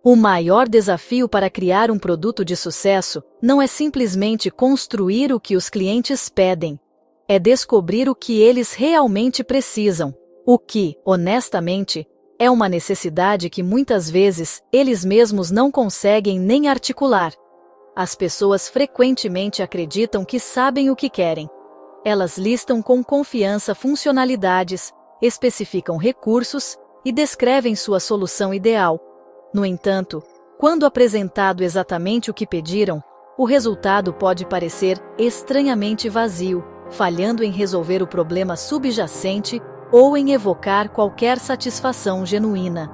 O maior desafio para criar um produto de sucesso não é simplesmente construir o que os clientes pedem. É descobrir o que eles realmente precisam, o que, honestamente, é uma necessidade que muitas vezes eles mesmos não conseguem nem articular. As pessoas frequentemente acreditam que sabem o que querem. Elas listam com confiança funcionalidades, especificam recursos e descrevem sua solução ideal. No entanto, quando apresentado exatamente o que pediram, o resultado pode parecer estranhamente vazio, falhando em resolver o problema subjacente ou em evocar qualquer satisfação genuína.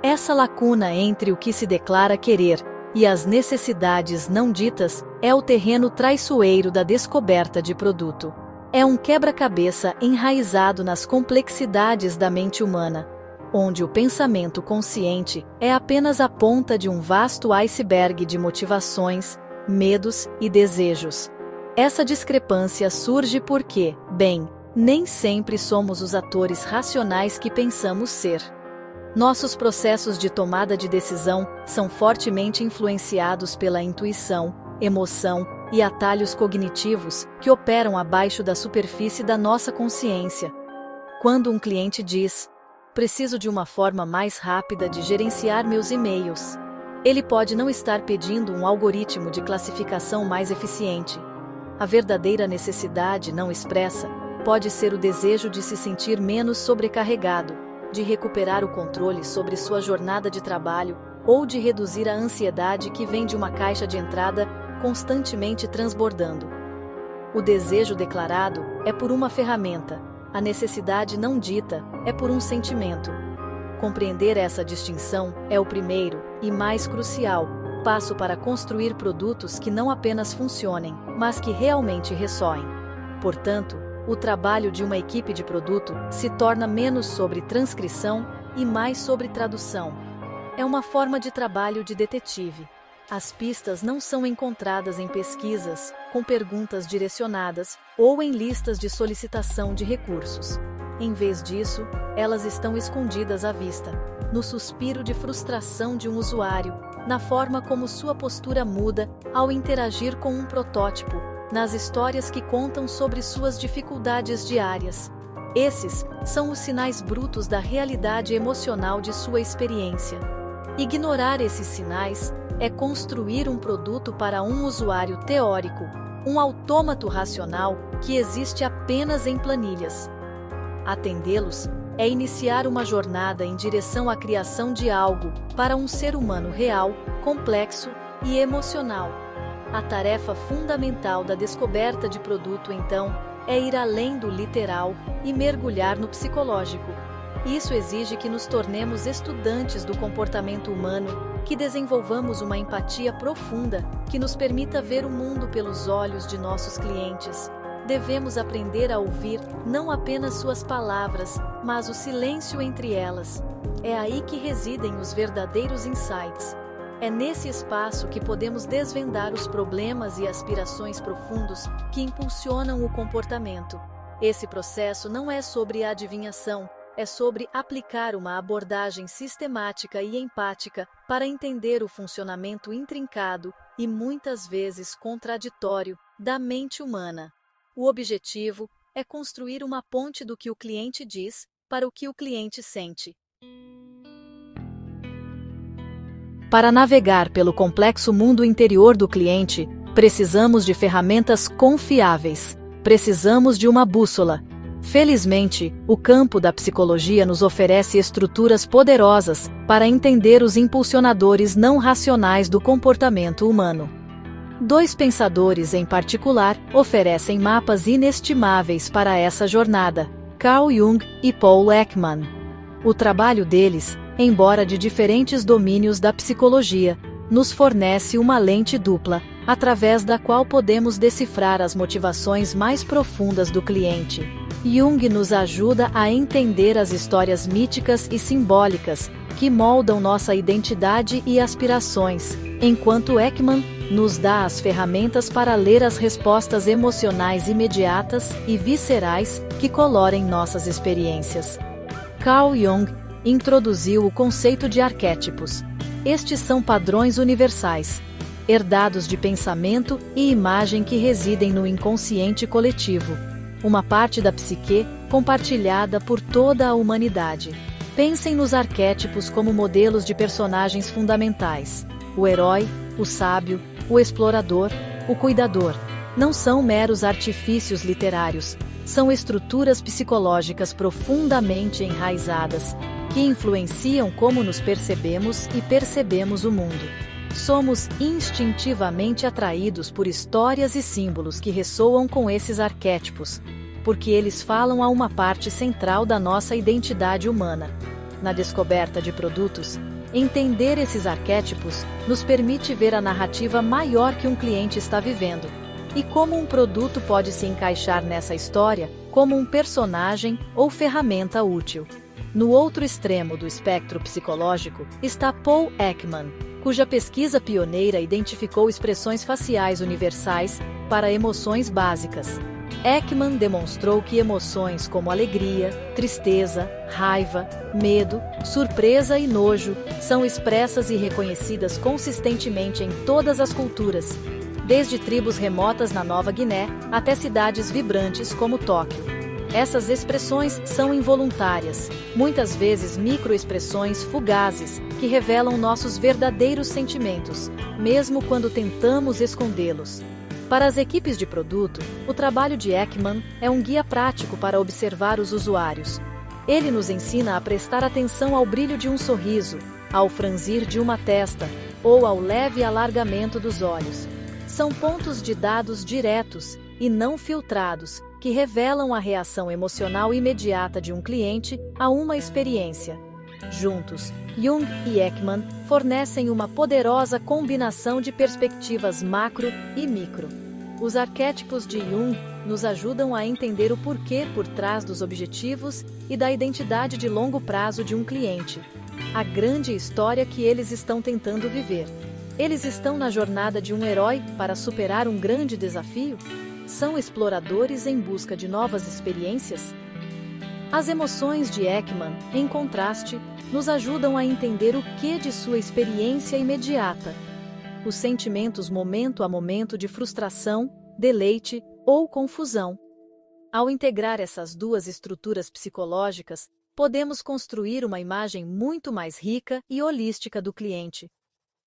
Essa lacuna entre o que se declara querer e as necessidades não ditas é o terreno traiçoeiro da descoberta de produto. É um quebra-cabeça enraizado nas complexidades da mente humana, onde o pensamento consciente é apenas a ponta de um vasto iceberg de motivações, medos e desejos. Essa discrepância surge porque, bem, nem sempre somos os atores racionais que pensamos ser. Nossos processos de tomada de decisão são fortemente influenciados pela intuição, emoção e atalhos cognitivos que operam abaixo da superfície da nossa consciência. Quando um cliente diz: "Preciso de uma forma mais rápida de gerenciar meus e-mails", ele pode não estar pedindo um algoritmo de classificação mais eficiente. A verdadeira necessidade não expressa pode ser o desejo de se sentir menos sobrecarregado, de recuperar o controle sobre sua jornada de trabalho ou de reduzir a ansiedade que vem de uma caixa de entrada constantemente transbordando. O desejo declarado é por uma ferramenta, a necessidade não dita é por um sentimento. Compreender essa distinção é o primeiro, e mais crucial, passo para construir produtos que não apenas funcionem, mas que realmente ressoem. Portanto, o trabalho de uma equipe de produto se torna menos sobre transcrição e mais sobre tradução. É uma forma de trabalho de detetive. As pistas não são encontradas em pesquisas, com perguntas direcionadas, ou em listas de solicitação de recursos. Em vez disso, elas estão escondidas à vista, no suspiro de frustração de um usuário, na forma como sua postura muda ao interagir com um protótipo, nas histórias que contam sobre suas dificuldades diárias. Esses são os sinais brutos da realidade emocional de sua experiência. Ignorar esses sinais é construir um produto para um usuário teórico, um autômato racional que existe apenas em planilhas. Atendê-los é iniciar uma jornada em direção à criação de algo para um ser humano real, complexo e emocional. A tarefa fundamental da descoberta de produto, então, é ir além do literal e mergulhar no psicológico. Isso exige que nos tornemos estudantes do comportamento humano, que desenvolvamos uma empatia profunda, que nos permita ver o mundo pelos olhos de nossos clientes. Devemos aprender a ouvir não apenas suas palavras, mas o silêncio entre elas. É aí que residem os verdadeiros insights. É nesse espaço que podemos desvendar os problemas e aspirações profundos que impulsionam o comportamento. Esse processo não é sobre adivinhação, é sobre aplicar uma abordagem sistemática e empática para entender o funcionamento intrincado e muitas vezes contraditório da mente humana. O objetivo é construir uma ponte do que o cliente diz para o que o cliente sente. Para navegar pelo complexo mundo interior do cliente, precisamos de ferramentas confiáveis. Precisamos de uma bússola. Felizmente, o campo da psicologia nos oferece estruturas poderosas para entender os impulsionadores não racionais do comportamento humano. Dois pensadores em particular oferecem mapas inestimáveis para essa jornada: Carl Jung e Paul Ekman. O trabalho deles, embora de diferentes domínios da psicologia, nos fornece uma lente dupla, através da qual podemos decifrar as motivações mais profundas do cliente. Jung nos ajuda a entender as histórias míticas e simbólicas que moldam nossa identidade e aspirações, enquanto Ekman nos dá as ferramentas para ler as respostas emocionais imediatas e viscerais que colorem nossas experiências. Carl Jung introduziu o conceito de arquétipos. Estes são padrões universais, herdados de pensamento e imagem que residem no inconsciente coletivo, uma parte da psique compartilhada por toda a humanidade. Pensem nos arquétipos como modelos de personagens fundamentais: o herói, o sábio, o explorador, o cuidador. Não são meros artifícios literários, são estruturas psicológicas profundamente enraizadas, que influenciam como nos percebemos e percebemos o mundo. Somos instintivamente atraídos por histórias e símbolos que ressoam com esses arquétipos, porque eles falam a uma parte central da nossa identidade humana. Na descoberta de produtos, entender esses arquétipos nos permite ver a narrativa maior que um cliente está vivendo, e como um produto pode se encaixar nessa história como um personagem ou ferramenta útil. No outro extremo do espectro psicológico está Paul Ekman, cuja pesquisa pioneira identificou expressões faciais universais para emoções básicas. Ekman demonstrou que emoções como alegria, tristeza, raiva, medo, surpresa e nojo são expressas e reconhecidas consistentemente em todas as culturas, desde tribos remotas na Nova Guiné até cidades vibrantes como Tóquio. Essas expressões são involuntárias, muitas vezes microexpressões fugazes que revelam nossos verdadeiros sentimentos, mesmo quando tentamos escondê-los. Para as equipes de produto, o trabalho de Ekman é um guia prático para observar os usuários. Ele nos ensina a prestar atenção ao brilho de um sorriso, ao franzir de uma testa ou ao leve alargamento dos olhos. São pontos de dados diretos e não filtrados que revelam a reação emocional imediata de um cliente a uma experiência. Juntos, Jung e Ekman fornecem uma poderosa combinação de perspectivas macro e micro. Os arquétipos de Jung nos ajudam a entender o porquê por trás dos objetivos e da identidade de longo prazo de um cliente, a grande história que eles estão tentando viver. Eles estão na jornada de um herói para superar um grande desafio? São exploradores em busca de novas experiências? As emoções de Ekman, em contraste, nos ajudam a entender o que de sua experiência imediata. Os sentimentos momento a momento de frustração, deleite ou confusão. Ao integrar essas duas estruturas psicológicas, podemos construir uma imagem muito mais rica e holística do cliente.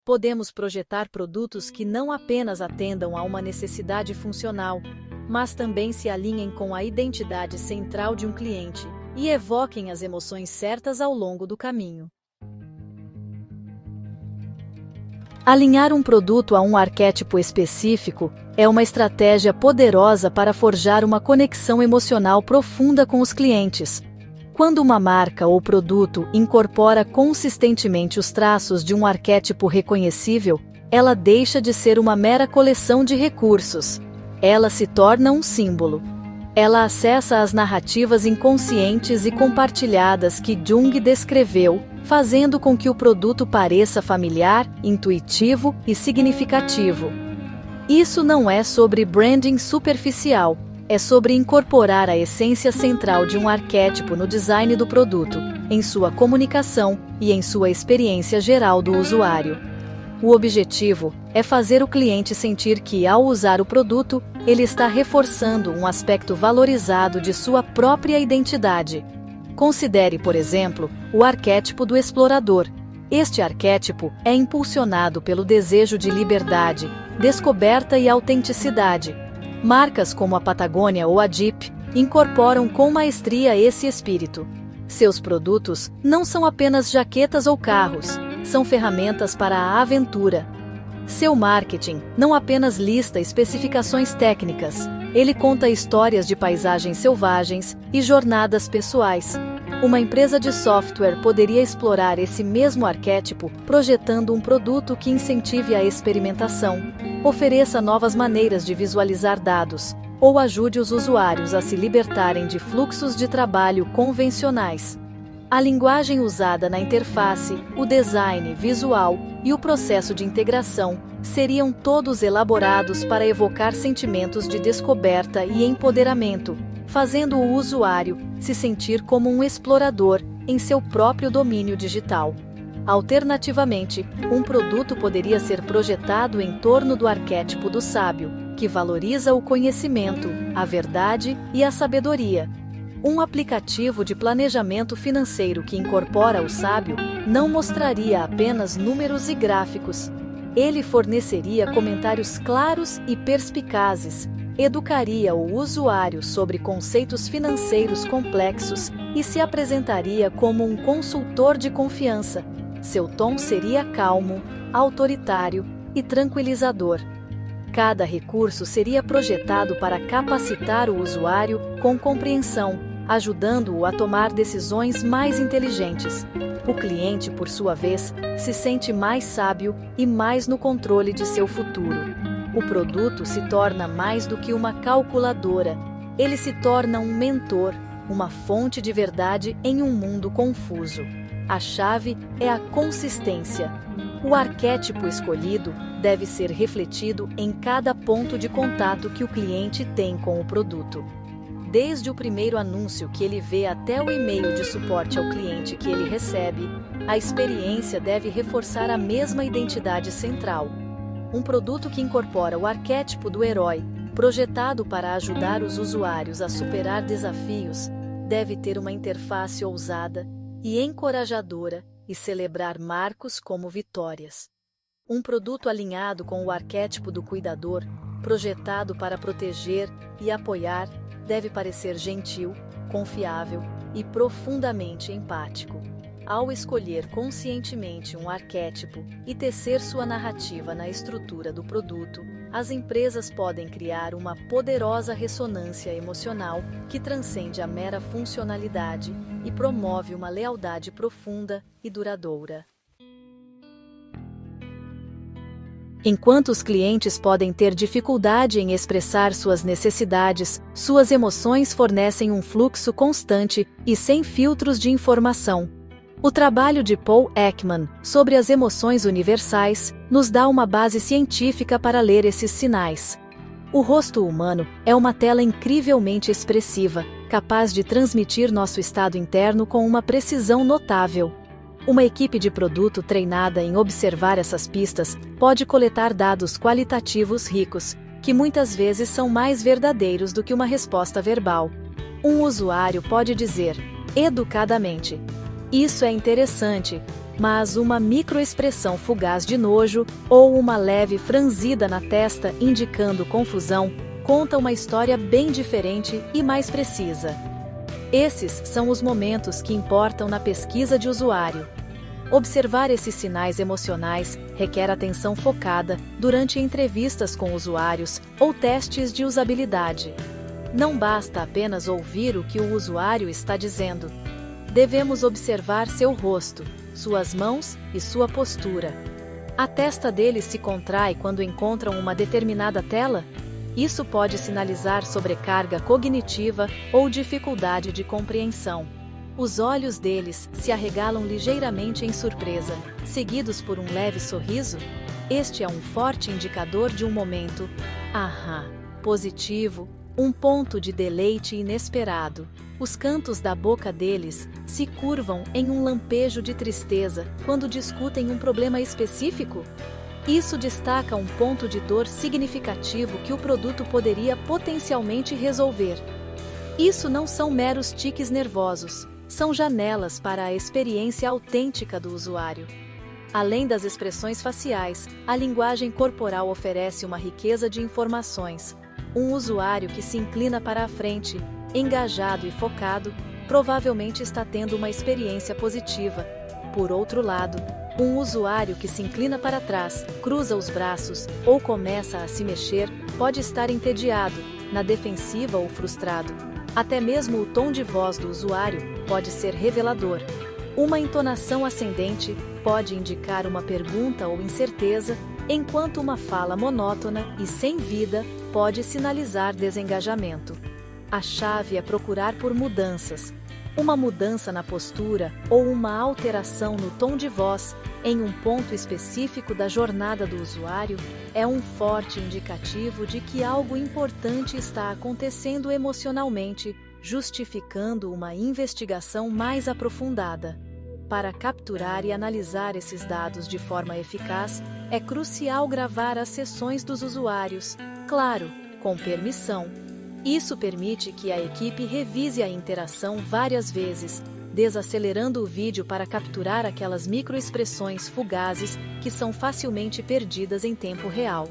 Podemos projetar produtos que não apenas atendam a uma necessidade funcional, mas também se alinhem com a identidade central de um cliente e evoquem as emoções certas ao longo do caminho. Alinhar um produto a um arquétipo específico é uma estratégia poderosa para forjar uma conexão emocional profunda com os clientes. Quando uma marca ou produto incorpora consistentemente os traços de um arquétipo reconhecível, ela deixa de ser uma mera coleção de recursos. Ela se torna um símbolo. Ela acessa as narrativas inconscientes e compartilhadas que Jung descreveu, fazendo com que o produto pareça familiar, intuitivo e significativo. Isso não é sobre branding superficial, é sobre incorporar a essência central de um arquétipo no design do produto, em sua comunicação e em sua experiência geral do usuário. O objetivo é fazer o cliente sentir que, ao usar o produto, ele está reforçando um aspecto valorizado de sua própria identidade. Considere, por exemplo, o arquétipo do explorador. Este arquétipo é impulsionado pelo desejo de liberdade, descoberta e autenticidade. Marcas como a Patagônia ou a Jeep incorporam com maestria esse espírito. Seus produtos não são apenas jaquetas ou carros, são ferramentas para a aventura. Seu marketing não apenas lista especificações técnicas, ele conta histórias de paisagens selvagens e jornadas pessoais. Uma empresa de software poderia explorar esse mesmo arquétipo projetando um produto que incentive a experimentação, ofereça novas maneiras de visualizar dados, ou ajude os usuários a se libertarem de fluxos de trabalho convencionais. A linguagem usada na interface, o design visual e o processo de integração seriam todos elaborados para evocar sentimentos de descoberta e empoderamento, fazendo o usuário se sentir como um explorador em seu próprio domínio digital. Alternativamente, um produto poderia ser projetado em torno do arquétipo do sábio, que valoriza o conhecimento, a verdade e a sabedoria. Um aplicativo de planejamento financeiro que incorpora o sábio não mostraria apenas números e gráficos. Ele forneceria comentários claros e perspicazes, educaria o usuário sobre conceitos financeiros complexos e se apresentaria como um consultor de confiança. Seu tom seria calmo, autoritário e tranquilizador. Cada recurso seria projetado para capacitar o usuário com compreensão, ajudando-o a tomar decisões mais inteligentes. O cliente, por sua vez, se sente mais sábio e mais no controle de seu futuro. O produto se torna mais do que uma calculadora. Ele se torna um mentor, uma fonte de verdade em um mundo confuso. A chave é a consistência. O arquétipo escolhido deve ser refletido em cada ponto de contato que o cliente tem com o produto. Desde o primeiro anúncio que ele vê até o e-mail de suporte ao cliente que ele recebe, a experiência deve reforçar a mesma identidade central. Um produto que incorpora o arquétipo do herói, projetado para ajudar os usuários a superar desafios, deve ter uma interface ousada e encorajadora e celebrar marcos como vitórias. Um produto alinhado com o arquétipo do cuidador, projetado para proteger e apoiar, deve parecer gentil, confiável e profundamente empático. Ao escolher conscientemente um arquétipo e tecer sua narrativa na estrutura do produto, as empresas podem criar uma poderosa ressonância emocional que transcende a mera funcionalidade e promove uma lealdade profunda e duradoura. Enquanto os clientes podem ter dificuldade em expressar suas necessidades, suas emoções fornecem um fluxo constante e sem filtros de informação. O trabalho de Paul Ekman sobre as emoções universais nos dá uma base científica para ler esses sinais. O rosto humano é uma tela incrivelmente expressiva, capaz de transmitir nosso estado interno com uma precisão notável. Uma equipe de produto treinada em observar essas pistas pode coletar dados qualitativos ricos, que muitas vezes são mais verdadeiros do que uma resposta verbal. Um usuário pode dizer, educadamente, "Isso é interessante", mas uma microexpressão fugaz de nojo ou uma leve franzida na testa indicando confusão conta uma história bem diferente e mais precisa. Esses são os momentos que importam na pesquisa de usuário. Observar esses sinais emocionais requer atenção focada durante entrevistas com usuários ou testes de usabilidade. Não basta apenas ouvir o que o usuário está dizendo. Devemos observar seu rosto, suas mãos e sua postura. A testa dele se contrai quando encontram uma determinada tela? Isso pode sinalizar sobrecarga cognitiva ou dificuldade de compreensão. Os olhos deles se arregalam ligeiramente em surpresa, seguidos por um leve sorriso? Este é um forte indicador de um momento, positivo, um ponto de deleite inesperado. Os cantos da boca deles se curvam em um lampejo de tristeza quando discutem um problema específico? Isso destaca um ponto de dor significativo que o produto poderia potencialmente resolver. Isso não são meros tiques nervosos, são janelas para a experiência autêntica do usuário. Além das expressões faciais, a linguagem corporal oferece uma riqueza de informações. Um usuário que se inclina para a frente, engajado e focado, provavelmente está tendo uma experiência positiva. Por outro lado, um usuário que se inclina para trás, cruza os braços ou começa a se mexer pode estar entediado, na defensiva ou frustrado. Até mesmo o tom de voz do usuário pode ser revelador. Uma entonação ascendente pode indicar uma pergunta ou incerteza, enquanto uma fala monótona e sem vida pode sinalizar desengajamento. A chave é procurar por mudanças. Uma mudança na postura ou uma alteração no tom de voz em um ponto específico da jornada do usuário é um forte indicativo de que algo importante está acontecendo emocionalmente, justificando uma investigação mais aprofundada. Para capturar e analisar esses dados de forma eficaz, é crucial gravar as sessões dos usuários, claro, com permissão. Isso permite que a equipe revise a interação várias vezes, desacelerando o vídeo para capturar aquelas microexpressões fugazes que são facilmente perdidas em tempo real.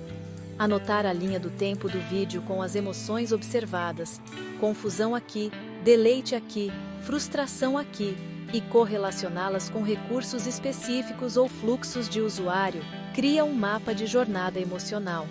Anotar a linha do tempo do vídeo com as emoções observadas, confusão aqui, deleite aqui, frustração aqui, e correlacioná-las com recursos específicos ou fluxos de usuário, cria um mapa de jornada emocional.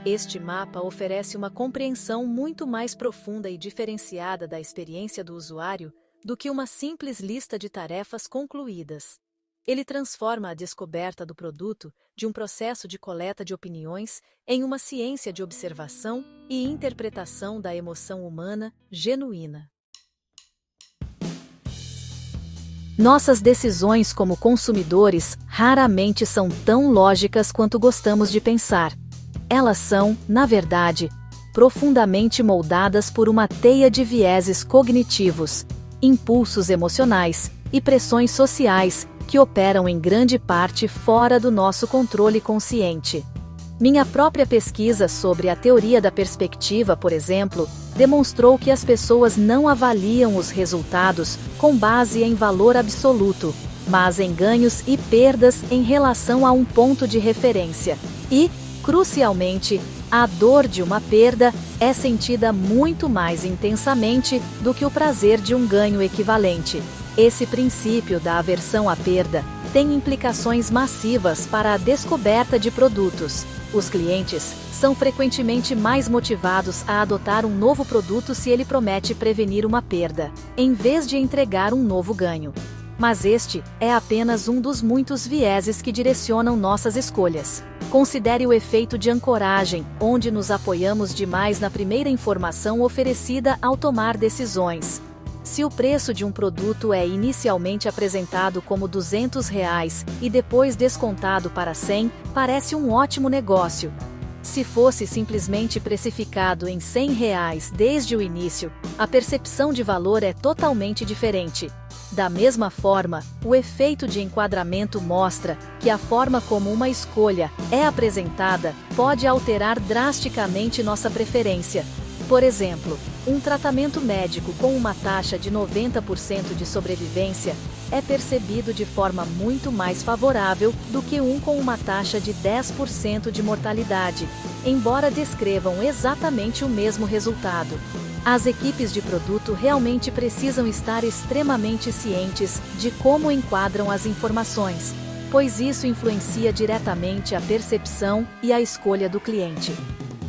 Este mapa oferece uma compreensão muito mais profunda e diferenciada da experiência do usuário do que uma simples lista de tarefas concluídas. Ele transforma a descoberta do produto de um processo de coleta de opiniões em uma ciência de observação e interpretação da emoção humana genuína. Nossas decisões como consumidores raramente são tão lógicas quanto gostamos de pensar. Elas são, na verdade, profundamente moldadas por uma teia de vieses cognitivos, impulsos emocionais e pressões sociais que operam em grande parte fora do nosso controle consciente. Minha própria pesquisa sobre a teoria da perspectiva, por exemplo, demonstrou que as pessoas não avaliam os resultados com base em valor absoluto, mas em ganhos e perdas em relação a um ponto de referência. E, crucialmente, a dor de uma perda é sentida muito mais intensamente do que o prazer de um ganho equivalente. Esse princípio da aversão à perda tem implicações massivas para a descoberta de produtos. Os clientes são frequentemente mais motivados a adotar um novo produto se ele promete prevenir uma perda, em vez de entregar um novo ganho. Mas este é apenas um dos muitos vieses que direcionam nossas escolhas. Considere o efeito de ancoragem, onde nos apoiamos demais na primeira informação oferecida ao tomar decisões. Se o preço de um produto é inicialmente apresentado como R$ 200 e depois descontado para 100, parece um ótimo negócio. Se fosse simplesmente precificado em R$ 100 desde o início, a percepção de valor é totalmente diferente. Da mesma forma, o efeito de enquadramento mostra que a forma como uma escolha é apresentada pode alterar drasticamente nossa preferência. Por exemplo, um tratamento médico com uma taxa de 90% de sobrevivência é percebido de forma muito mais favorável do que um com uma taxa de 10% de mortalidade, embora descrevam exatamente o mesmo resultado. As equipes de produto realmente precisam estar extremamente cientes de como enquadram as informações, pois isso influencia diretamente a percepção e a escolha do cliente.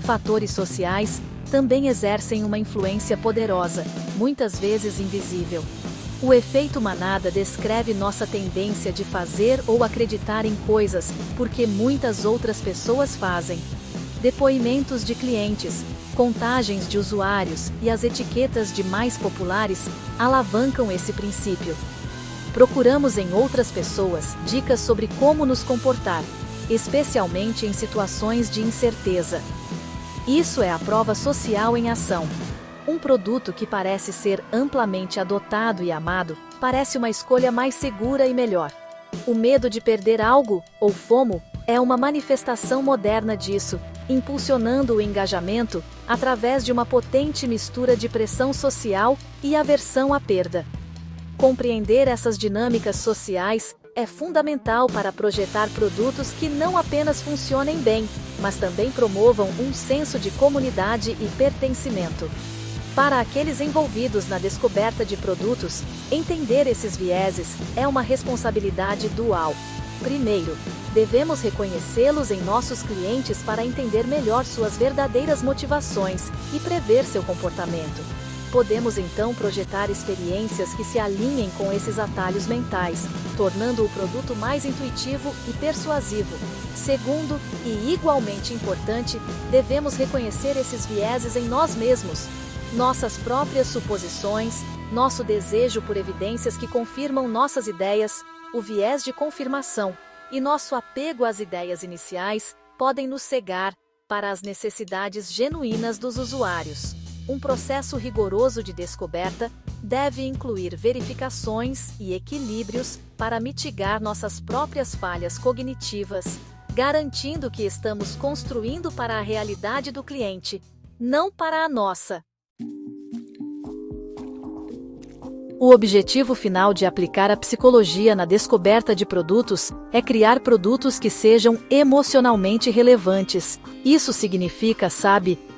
Fatores sociais também exercem uma influência poderosa, muitas vezes invisível. O efeito manada descreve nossa tendência de fazer ou acreditar em coisas porque muitas outras pessoas fazem. Depoimentos de clientes, contagens de usuários e as etiquetas de mais populares alavancam esse princípio. Procuramos em outras pessoas dicas sobre como nos comportar, especialmente em situações de incerteza. Isso é a prova social em ação. Um produto que parece ser amplamente adotado e amado parece uma escolha mais segura e melhor. O medo de perder algo, ou FOMO, é uma manifestação moderna disso, impulsionando o engajamento através de uma potente mistura de pressão social e aversão à perda. Compreender essas dinâmicas sociais é fundamental para projetar produtos que não apenas funcionem bem, mas também promovam um senso de comunidade e pertencimento. Para aqueles envolvidos na descoberta de produtos, entender esses vieses é uma responsabilidade dual. Primeiro, devemos reconhecê-los em nossos clientes para entender melhor suas verdadeiras motivações e prever seu comportamento. Podemos então projetar experiências que se alinhem com esses atalhos mentais, tornando o produto mais intuitivo e persuasivo. Segundo, e igualmente importante, devemos reconhecer esses vieses em nós mesmos. Nossas próprias suposições, nosso desejo por evidências que confirmam nossas ideias, o viés de confirmação e nosso apego às ideias iniciais podem nos cegar para as necessidades genuínas dos usuários. Um processo rigoroso de descoberta deve incluir verificações e equilíbrios para mitigar nossas próprias falhas cognitivas, garantindo que estamos construindo para a realidade do cliente, não para a nossa. O objetivo final de aplicar a psicologia na descoberta de produtos é criar produtos que sejam emocionalmente relevantes. Isso significa,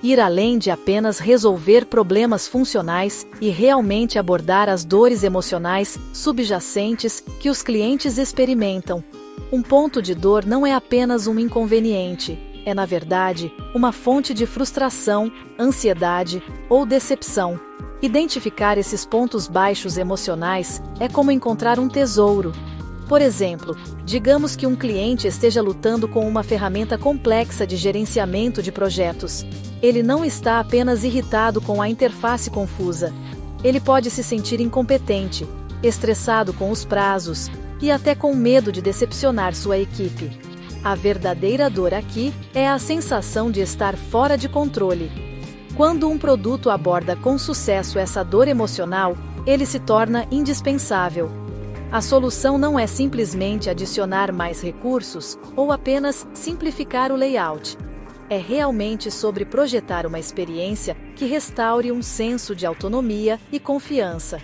ir além de apenas resolver problemas funcionais e realmente abordar as dores emocionais subjacentes que os clientes experimentam. Um ponto de dor não é apenas um inconveniente, é, na verdade, uma fonte de frustração, ansiedade ou decepção. Identificar esses pontos baixos emocionais é como encontrar um tesouro. Por exemplo, digamos que um cliente esteja lutando com uma ferramenta complexa de gerenciamento de projetos. Ele não está apenas irritado com a interface confusa. Ele pode se sentir incompetente, estressado com os prazos e até com medo de decepcionar sua equipe. A verdadeira dor aqui é a sensação de estar fora de controle. Quando um produto aborda com sucesso essa dor emocional, ele se torna indispensável. A solução não é simplesmente adicionar mais recursos ou apenas simplificar o layout. É realmente sobre projetar uma experiência que restaure um senso de autonomia e confiança.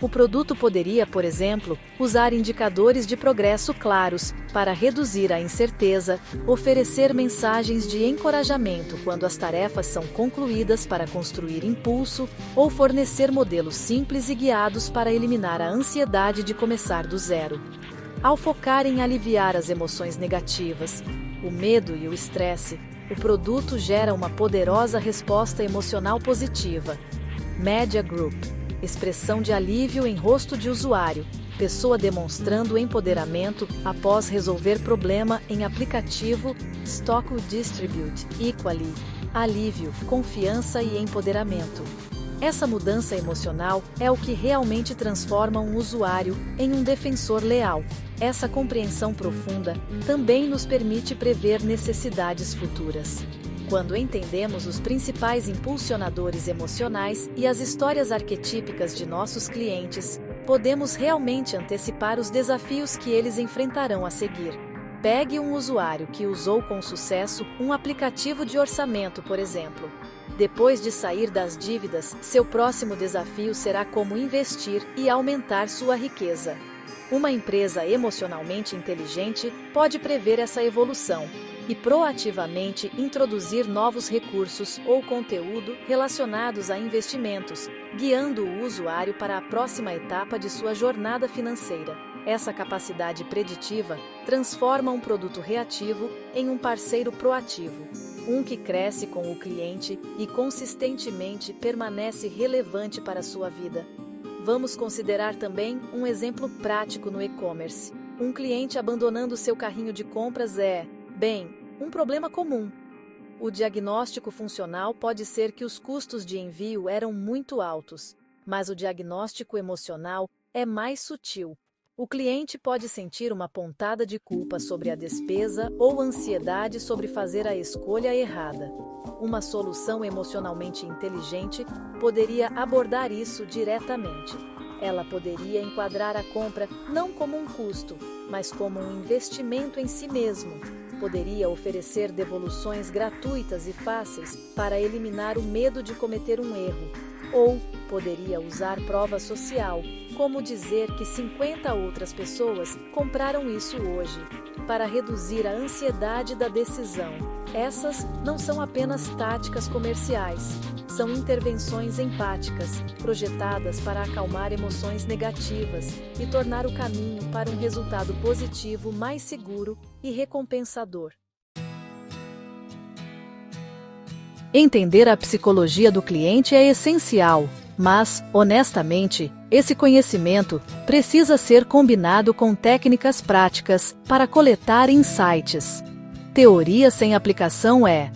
O produto poderia, por exemplo, usar indicadores de progresso claros para reduzir a incerteza, oferecer mensagens de encorajamento quando as tarefas são concluídas para construir impulso, ou fornecer modelos simples e guiados para eliminar a ansiedade de começar do zero. Ao focar em aliviar as emoções negativas, o medo e o estresse, o produto gera uma poderosa resposta emocional positiva. Media Group. Expressão de alívio em rosto de usuário, pessoa demonstrando empoderamento após resolver problema em aplicativo. Stock Distribute, Equally, alívio, confiança e empoderamento. Essa mudança emocional é o que realmente transforma um usuário em um defensor leal. Essa compreensão profunda também nos permite prever necessidades futuras. Quando entendemos os principais impulsionadores emocionais e as histórias arquetípicas de nossos clientes, podemos realmente antecipar os desafios que eles enfrentarão a seguir. Pegue um usuário que usou com sucesso um aplicativo de orçamento, por exemplo. Depois de sair das dívidas, seu próximo desafio será como investir e aumentar sua riqueza. Uma empresa emocionalmente inteligente pode prever essa evolução e proativamente introduzir novos recursos ou conteúdo relacionados a investimentos, guiando o usuário para a próxima etapa de sua jornada financeira. Essa capacidade preditiva transforma um produto reativo em um parceiro proativo, um que cresce com o cliente e consistentemente permanece relevante para a sua vida. Vamos considerar também um exemplo prático no e-commerce. Um cliente abandonando seu carrinho de compras um problema comum. O diagnóstico funcional pode ser que os custos de envio eram muito altos, mas o diagnóstico emocional é mais sutil. O cliente pode sentir uma pontada de culpa sobre a despesa ou ansiedade sobre fazer a escolha errada. Uma solução emocionalmente inteligente poderia abordar isso diretamente. Ela poderia enquadrar a compra não como um custo, mas como um investimento em si mesmo. Poderia oferecer devoluções gratuitas e fáceis para eliminar o medo de cometer um erro. Ou poderia usar prova social, como dizer que 50 outras pessoas compraram isso hoje, para reduzir a ansiedade da decisão. Essas não são apenas táticas comerciais, são intervenções empáticas, projetadas para acalmar emoções negativas e tornar o caminho para um resultado positivo mais seguro e recompensador. Entender a psicologia do cliente é essencial, mas, honestamente, esse conhecimento precisa ser combinado com técnicas práticas para coletar insights. Teoria sem aplicação é,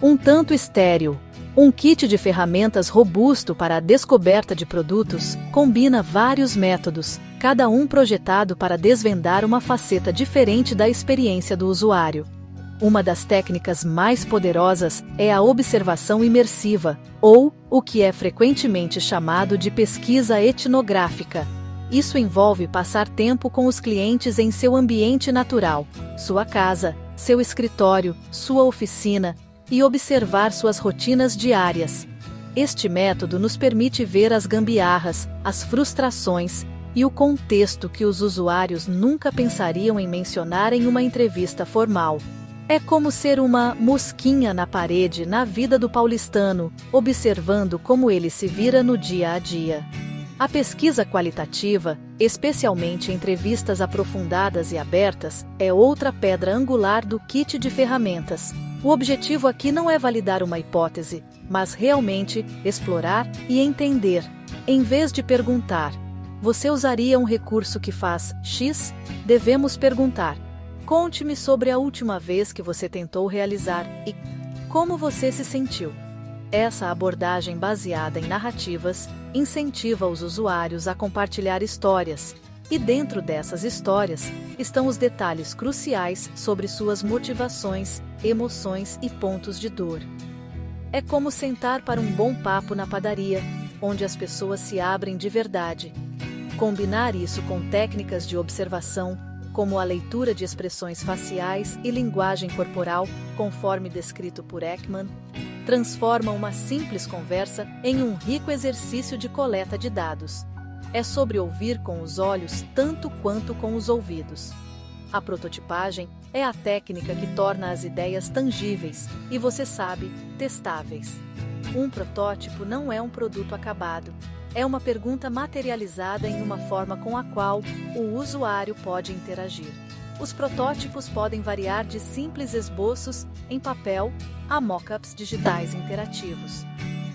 um tanto estéril. Um kit de ferramentas robusto para a descoberta de produtos combina vários métodos, cada um projetado para desvendar uma faceta diferente da experiência do usuário. Uma das técnicas mais poderosas é a observação imersiva, ou o que é frequentemente chamado de pesquisa etnográfica. Isso envolve passar tempo com os clientes em seu ambiente natural, sua casa, seu escritório, sua oficina, e observar suas rotinas diárias. Este método nos permite ver as gambiarras, as frustrações e o contexto que os usuários nunca pensariam em mencionar em uma entrevista formal. É como ser uma mosquinha na parede na vida do paulistano, observando como ele se vira no dia a dia. A pesquisa qualitativa, especialmente entrevistas aprofundadas e abertas, é outra pedra angular do kit de ferramentas. O objetivo aqui não é validar uma hipótese, mas realmente explorar e entender. Em vez de perguntar, você usaria um recurso que faz X? Devemos perguntar: conte-me sobre a última vez que você tentou realizar e como você se sentiu. Essa abordagem baseada em narrativas incentiva os usuários a compartilhar histórias, e dentro dessas histórias estão os detalhes cruciais sobre suas motivações, emoções e pontos de dor. É como sentar para um bom papo na padaria, onde as pessoas se abrem de verdade. Combinar isso com técnicas de observação, como a leitura de expressões faciais e linguagem corporal, conforme descrito por Ekman, transforma uma simples conversa em um rico exercício de coleta de dados. É sobre ouvir com os olhos tanto quanto com os ouvidos. A prototipagem é a técnica que torna as ideias tangíveis e, você sabe, testáveis. Um protótipo não é um produto acabado. É uma pergunta materializada em uma forma com a qual o usuário pode interagir. Os protótipos podem variar de simples esboços em papel a mockups digitais interativos.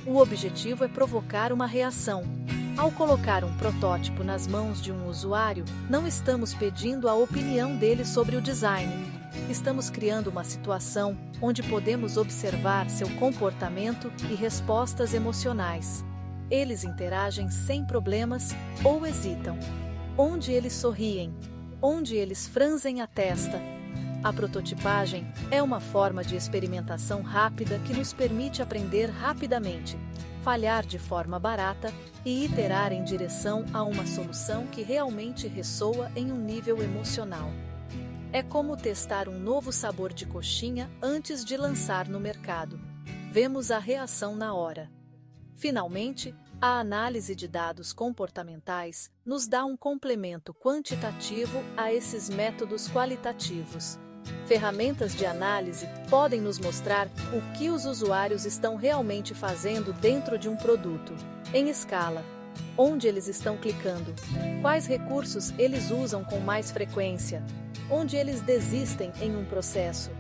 O objetivo é provocar uma reação. Ao colocar um protótipo nas mãos de um usuário, não estamos pedindo a opinião dele sobre o design. Estamos criando uma situação onde podemos observar seu comportamento e respostas emocionais. Eles interagem sem problemas ou hesitam. Onde eles sorriem. Onde eles franzem a testa. A prototipagem é uma forma de experimentação rápida que nos permite aprender rapidamente, falhar de forma barata e iterar em direção a uma solução que realmente ressoa em um nível emocional. É como testar um novo sabor de coxinha antes de lançar no mercado. Vemos a reação na hora. Finalmente, a análise de dados comportamentais nos dá um complemento quantitativo a esses métodos qualitativos. Ferramentas de análise podem nos mostrar o que os usuários estão realmente fazendo dentro de um produto, em escala, onde eles estão clicando, quais recursos eles usam com mais frequência, onde eles desistem em um processo.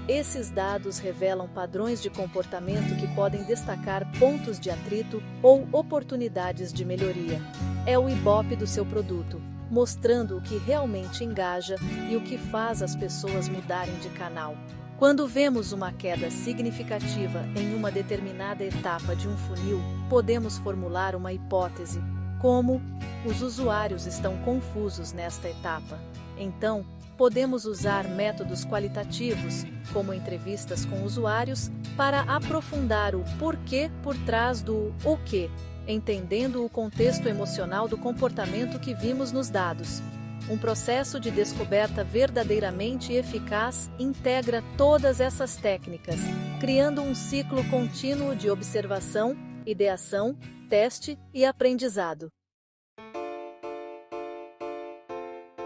Esses dados revelam padrões de comportamento que podem destacar pontos de atrito ou oportunidades de melhoria. É o Ibope do seu produto, mostrando o que realmente engaja e o que faz as pessoas mudarem de canal. Quando vemos uma queda significativa em uma determinada etapa de um funil, podemos formular uma hipótese, como: os usuários estão confusos nesta etapa. Então, podemos usar métodos qualitativos, como entrevistas com usuários, para aprofundar o porquê por trás do o que, entendendo o contexto emocional do comportamento que vimos nos dados. Um processo de descoberta verdadeiramente eficaz integra todas essas técnicas, criando um ciclo contínuo de observação, ideação, teste e aprendizado.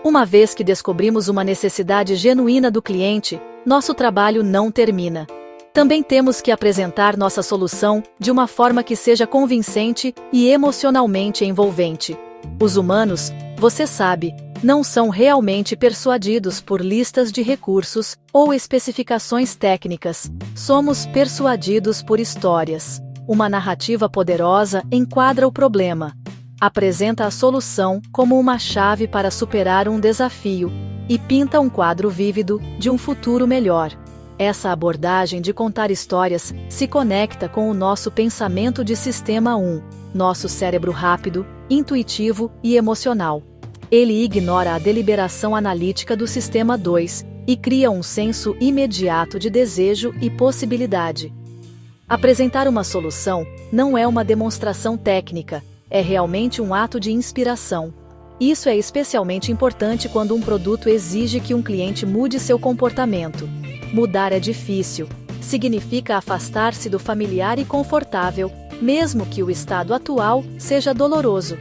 Uma vez que descobrimos uma necessidade genuína do cliente, nosso trabalho não termina. Também temos que apresentar nossa solução de uma forma que seja convincente e emocionalmente envolvente. Os humanos, você sabe, não são realmente persuadidos por listas de recursos ou especificações técnicas. Somos persuadidos por histórias. Uma narrativa poderosa enquadra o problema, apresenta a solução como uma chave para superar um desafio e pinta um quadro vívido de um futuro melhor. Essa abordagem de contar histórias se conecta com o nosso pensamento de sistema 1, nosso cérebro rápido, intuitivo e emocional. Ele ignora a deliberação analítica do sistema 2, e cria um senso imediato de desejo e possibilidade. Apresentar uma solução não é uma demonstração técnica, é realmente um ato de inspiração. Isso é especialmente importante quando um produto exige que um cliente mude seu comportamento. Mudar é difícil, significa afastar-se do familiar e confortável, mesmo que o estado atual seja doloroso.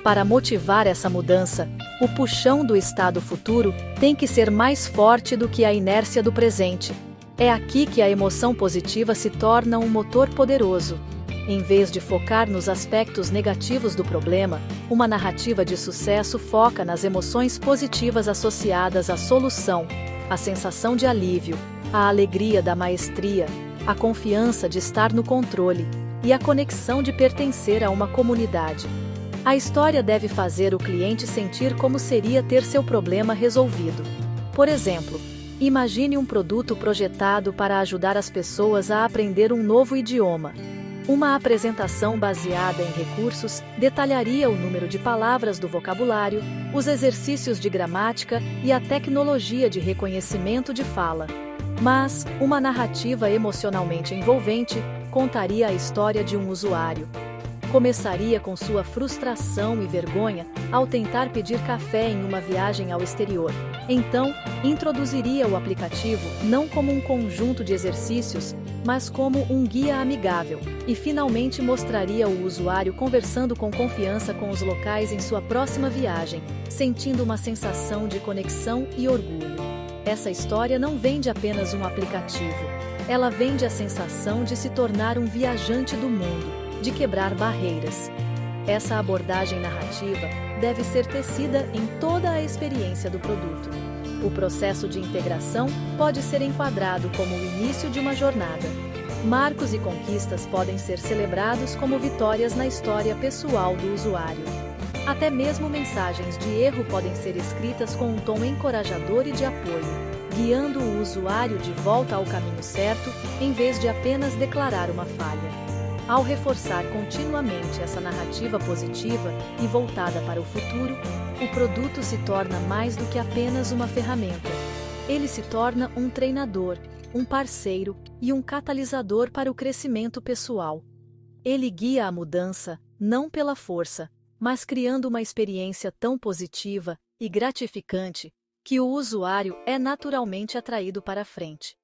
Para motivar essa mudança, o puxão do estado futuro tem que ser mais forte do que a inércia do presente. É aqui que a emoção positiva se torna um motor poderoso. Em vez de focar nos aspectos negativos do problema, uma narrativa de sucesso foca nas emoções positivas associadas à solução, a sensação de alívio, a alegria da maestria, a confiança de estar no controle e a conexão de pertencer a uma comunidade. A história deve fazer o cliente sentir como seria ter seu problema resolvido. Por exemplo, imagine um produto projetado para ajudar as pessoas a aprender um novo idioma. Uma apresentação baseada em recursos detalharia o número de palavras do vocabulário, os exercícios de gramática e a tecnologia de reconhecimento de fala. Mas, uma narrativa emocionalmente envolvente contaria a história de um usuário. Começaria com sua frustração e vergonha ao tentar pedir café em uma viagem ao exterior. Então, introduziria o aplicativo não como um conjunto de exercícios, mas como um guia amigável, e finalmente mostraria o usuário conversando com confiança com os locais em sua próxima viagem, sentindo uma sensação de conexão e orgulho. Essa história não vende apenas um aplicativo, ela vende a sensação de se tornar um viajante do mundo, de quebrar barreiras. Essa abordagem narrativa deve ser tecida em toda a experiência do produto. O processo de integração pode ser enquadrado como o início de uma jornada. Marcos e conquistas podem ser celebrados como vitórias na história pessoal do usuário. Até mesmo mensagens de erro podem ser escritas com um tom encorajador e de apoio, guiando o usuário de volta ao caminho certo, em vez de apenas declarar uma falha. Ao reforçar continuamente essa narrativa positiva e voltada para o futuro, o produto se torna mais do que apenas uma ferramenta. Ele se torna um treinador, um parceiro e um catalisador para o crescimento pessoal. Ele guia a mudança, não pela força, mas criando uma experiência tão positiva e gratificante que o usuário é naturalmente atraído para a frente.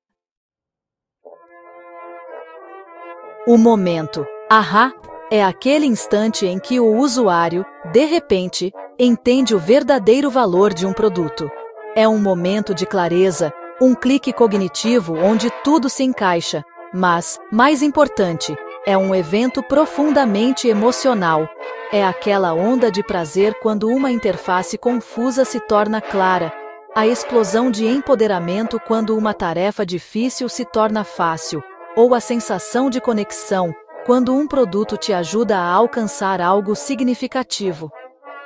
O momento ahá é aquele instante em que o usuário, de repente, entende o verdadeiro valor de um produto. É um momento de clareza, um clique cognitivo onde tudo se encaixa, mas, mais importante, é um evento profundamente emocional. É aquela onda de prazer quando uma interface confusa se torna clara, a explosão de empoderamento quando uma tarefa difícil se torna fácil, ou a sensação de conexão, quando um produto te ajuda a alcançar algo significativo.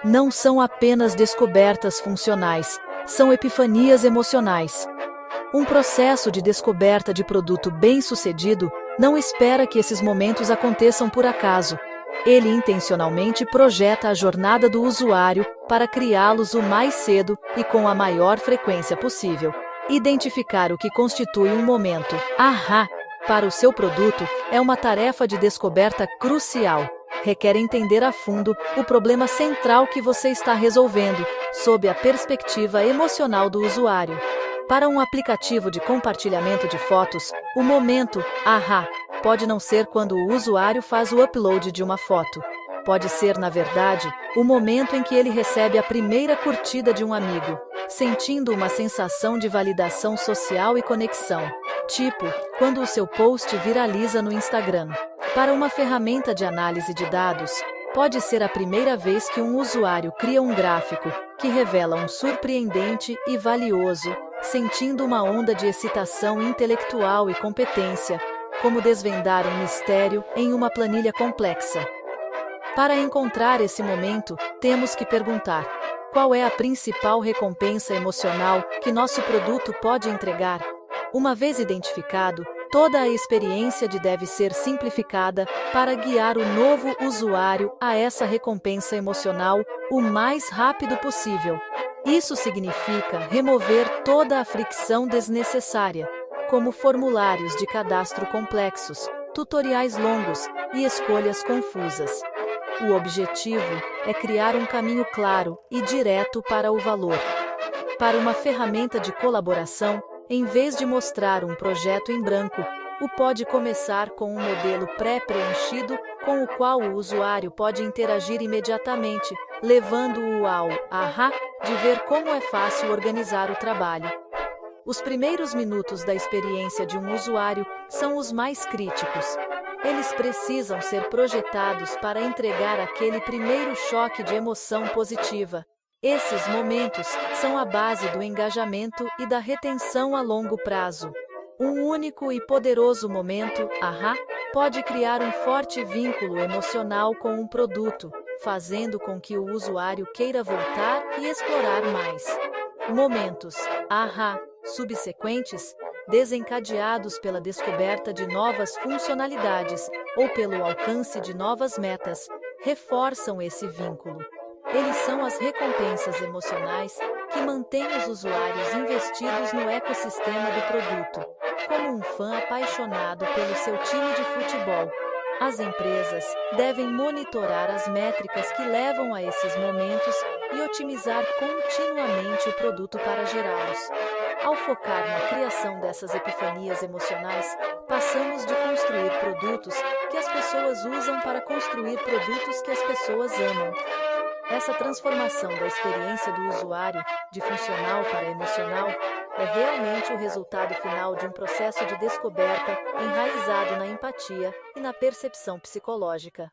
Não são apenas descobertas funcionais, são epifanias emocionais. Um processo de descoberta de produto bem-sucedido não espera que esses momentos aconteçam por acaso. Ele intencionalmente projeta a jornada do usuário para criá-los o mais cedo e com a maior frequência possível. Identificar o que constitui um momento ahá para o seu produto é uma tarefa de descoberta crucial. Requer entender a fundo o problema central que você está resolvendo, sob a perspectiva emocional do usuário. Para um aplicativo de compartilhamento de fotos, o momento ahá pode não ser quando o usuário faz o upload de uma foto. Pode ser, na verdade, o momento em que ele recebe a primeira curtida de um amigo, sentindo uma sensação de validação social e conexão. Tipo, quando o seu post viraliza no Instagram. Para uma ferramenta de análise de dados, pode ser a primeira vez que um usuário cria um gráfico que revela um surpreendente e valioso, sentindo uma onda de excitação intelectual e competência, como desvendar um mistério em uma planilha complexa. Para encontrar esse momento, temos que perguntar: qual é a principal recompensa emocional que nosso produto pode entregar? Uma vez identificado, toda a experiência deve ser simplificada para guiar o novo usuário a essa recompensa emocional o mais rápido possível. Isso significa remover toda a fricção desnecessária, como formulários de cadastro complexos, tutoriais longos e escolhas confusas. O objetivo é criar um caminho claro e direto para o valor. Para uma ferramenta de colaboração, em vez de mostrar um projeto em branco, pode começar com um modelo pré-preenchido com o qual o usuário pode interagir imediatamente, levando-o ao ahá de ver como é fácil organizar o trabalho. Os primeiros minutos da experiência de um usuário são os mais críticos. Eles precisam ser projetados para entregar aquele primeiro choque de emoção positiva. Esses momentos são a base do engajamento e da retenção a longo prazo. Um único e poderoso momento, ahá, pode criar um forte vínculo emocional com um produto, fazendo com que o usuário queira voltar e explorar mais. Momentos, ahá, subsequentes, desencadeados pela descoberta de novas funcionalidades ou pelo alcance de novas metas, reforçam esse vínculo. Eles são as recompensas emocionais que mantêm os usuários investidos no ecossistema do produto, como um fã apaixonado pelo seu time de futebol. As empresas devem monitorar as métricas que levam a esses momentos e otimizar continuamente o produto para gerá-los. Ao focar na criação dessas epifanias emocionais, passamos de construir produtos que as pessoas usam para construir produtos que as pessoas amam. Essa transformação da experiência do usuário, de funcional para emocional, é realmente o resultado final de um processo de descoberta enraizado na empatia e na percepção psicológica.